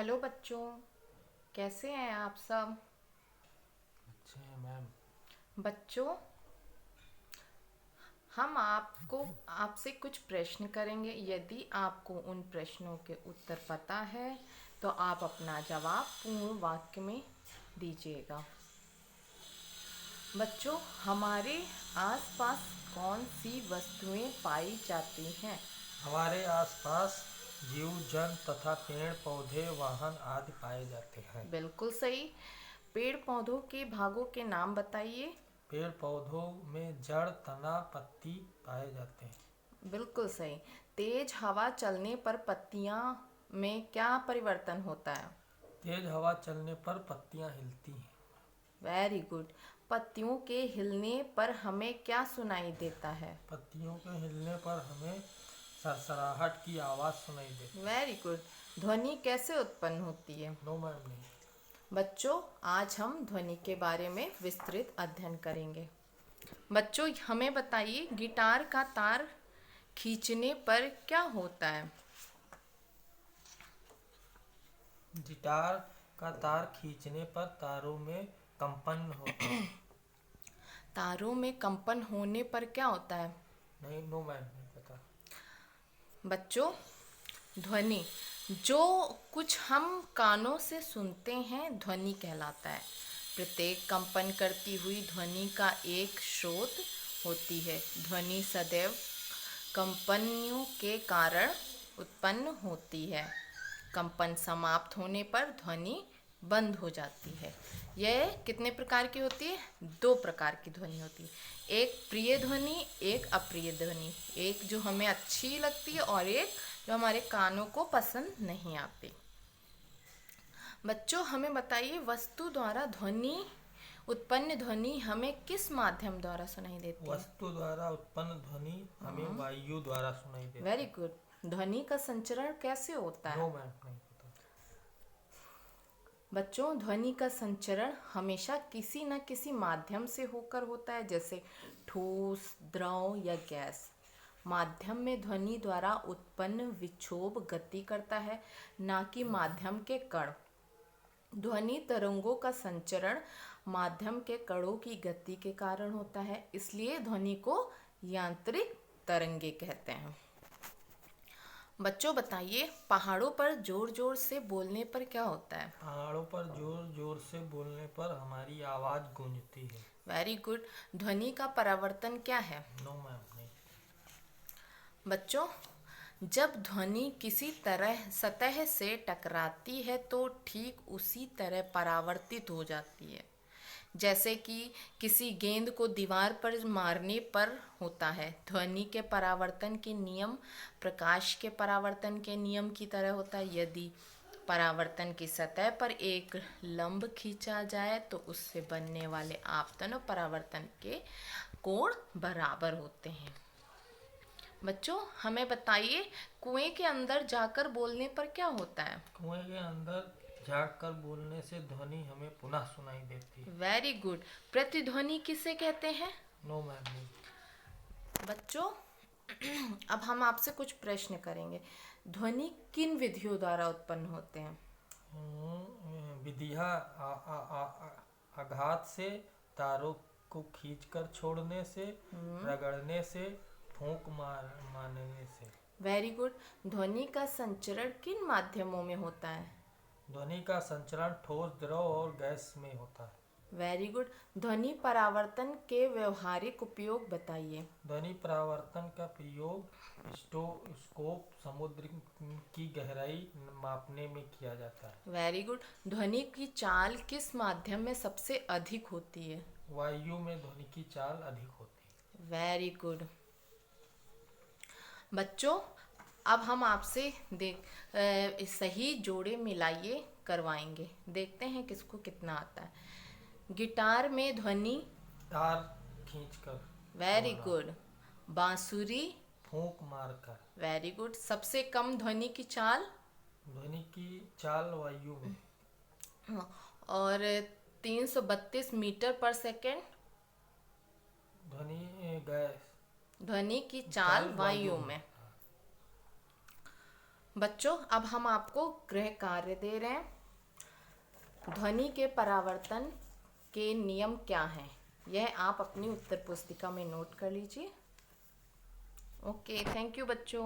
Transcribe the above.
Hello बच्चों, कैसे हैं आप सब? अच्छे हैं मैम। बच्चों, हम आपको आपसे कुछ प्रश्न करेंगे। यदि आपको उन प्रश्नों के उत्तर पता है तो आप अपना जवाब पूर्ण वाक्य में दीजिएगा। बच्चों, हमारे आसपास कौन सी वस्तुएं पाई जाती हैं? हमारे आसपास जीव जंतु तथा पेड़ पौधे वाहन आदि पाए जाते हैं। बिल्कुल सही। पेड़ पौधों के भागों के नाम बताइए। पेड़ पौधों में जड़ तना पत्ती पाए जाते हैं। बिल्कुल सही। तेज हवा चलने पर पत्तियां में क्या परिवर्तन होता है? तेज हवा चलने पर पत्तियां हिलती हैं। Very good. पत्तियों के हिलने पर हमें क्या सुनाई देता है? पत्तियों के हिलने पर हमें सरसराहट की आवाज़ सुनाई देती है। Very good. ध्वनि कैसे उत्पन्न होती है? नो मैम नहीं। बच्चों, आज हम ध्वनि के बारे में विस्तृत अध्ययन करेंगे। बच्चों, हमें बताइए, गिटार का तार खींचने पर क्या होता है? गिटार का तार खींचने पर तारों में कंपन होता है। तारों में कंपन होने पर क्या होता है? नहीं, नो मैम नहीं पता। बच्चों, ध्वनि जो कुछ हम कानों से सुनते हैं ध्वनि कहलाता है। प्रत्येक कंपन करती हुई ध्वनि का एक स्रोत होती है। ध्वनि सदैव कंपनियों के कारण उत्पन्न होती है। कंपन समाप्त होने पर ध्वनि बंद हो जाती है। यह कितने प्रकार की होती है? दो प्रकार की ध्वनि होती है। एक प्रिय ध्वनि, एक अप्रिय ध्वनि। एक जो हमें अच्छी लगती है और एक जो हमारे कानों को पसंद नहीं आती। बच्चों, हमें बताइए, वस्तु द्वारा ध्वनि उत्पन्न ध्वनि हमें किस माध्यम द्वारा सुनाई देती है? वस्तु द्वारा उत्पन्न ध्वनि हमें वायु द्वारा सुनाई वेरी देती है। गुड। ध्वनि का संचरण कैसे होता नो है? मैम नहीं पता। बच्चों, ध्वनि का संचरण हमेशा किसी न किसी माध्यम से होकर होता है, जैसे ठोस, द्रव या गैस। माध्यम में ध्वनि द्वारा उत्पन्न विक्षोभ गति करता है, ना कि माध्यम के कण। ध्वनि तरंगों का संचरण माध्यम के कणों की गति के कारण होता है, इसलिए ध्वनि को यांत्रिक तरंगे कहते हैं। बच्चों बताइए, पहाड़ों पर जोर जोर से बोलने पर क्या होता है? पहाड़ों पर जोर जोर से बोलने पर हमारी आवाज़ गूंजती है। Very good. ध्वनि का परावर्तन क्या है? नो मैम नहीं। बच्चों, जब ध्वनि किसी तरह सतह से टकराती है तो ठीक उसी तरह परावर्तित हो जाती है, जैसे कि किसी गेंद को दीवार पर मारने पर होता है। ध्वनि के परावर्तन के नियम प्रकाश के परावर्तन के नियम की तरह होता है। यदि परावर्तन की सतह पर एक लंब खींचा जाए तो उससे बनने वाले आपतन और परावर्तन के कोण बराबर होते हैं। बच्चों, हमें बताइए, कुएं के अंदर जाकर बोलने पर क्या होता है? कुएं के अंदर झाँक कर बोलने से ध्वनि हमें पुनः सुनाई देती है। Very good. प्रतिध्वनि किसे कहते हैं? नो मैम नहीं। बच्चों, अब हम आपसे कुछ प्रश्न करेंगे। ध्वनि किन विधियों द्वारा उत्पन्न होते हैं? विधिया आघात से, तारों को खींचकर छोड़ने से, रगड़ने से, मारने से। Very good. ध्वनि का संचरण किन माध्यमों में होता है? ध्वनि का संचरण ठोस, द्रव और गैस में होता है। Very good. ध्वनि परावर्तन के व्यवहारिक उपयोग बताइए। ध्वनि परावर्तन का प्रयोग स्टेथोस्कोप समुद्र की गहराई मापने में किया जाता है। Very good. ध्वनि की चाल किस माध्यम में सबसे अधिक होती है? वायु में ध्वनि की चाल अधिक होती वेरी गुड। बच्चों, अब हम आपसे सही जोड़े मिलाइए करवाएंगे। देखते हैं किसको कितना आता है। गिटार में ध्वनि। है। तार खींचकर वेरी बोलना। गुड। बांसुरी। फूंक मारकर। Very good. सबसे कम ध्वनि की चाल। ध्वनि की चाल वायु में। और 332 मीटर पर सेकेंड। ध्वनि गैस ध्वनि की चाल चाल वायु वायु में। में। बच्चों अब हम आपको गृह कार्य दे रहे हैं। ध्वनि के परावर्तन के नियम क्या हैं, यह आप अपनी उत्तर पुस्तिका में नोट कर लीजिए। ओके, थैंक यू बच्चों।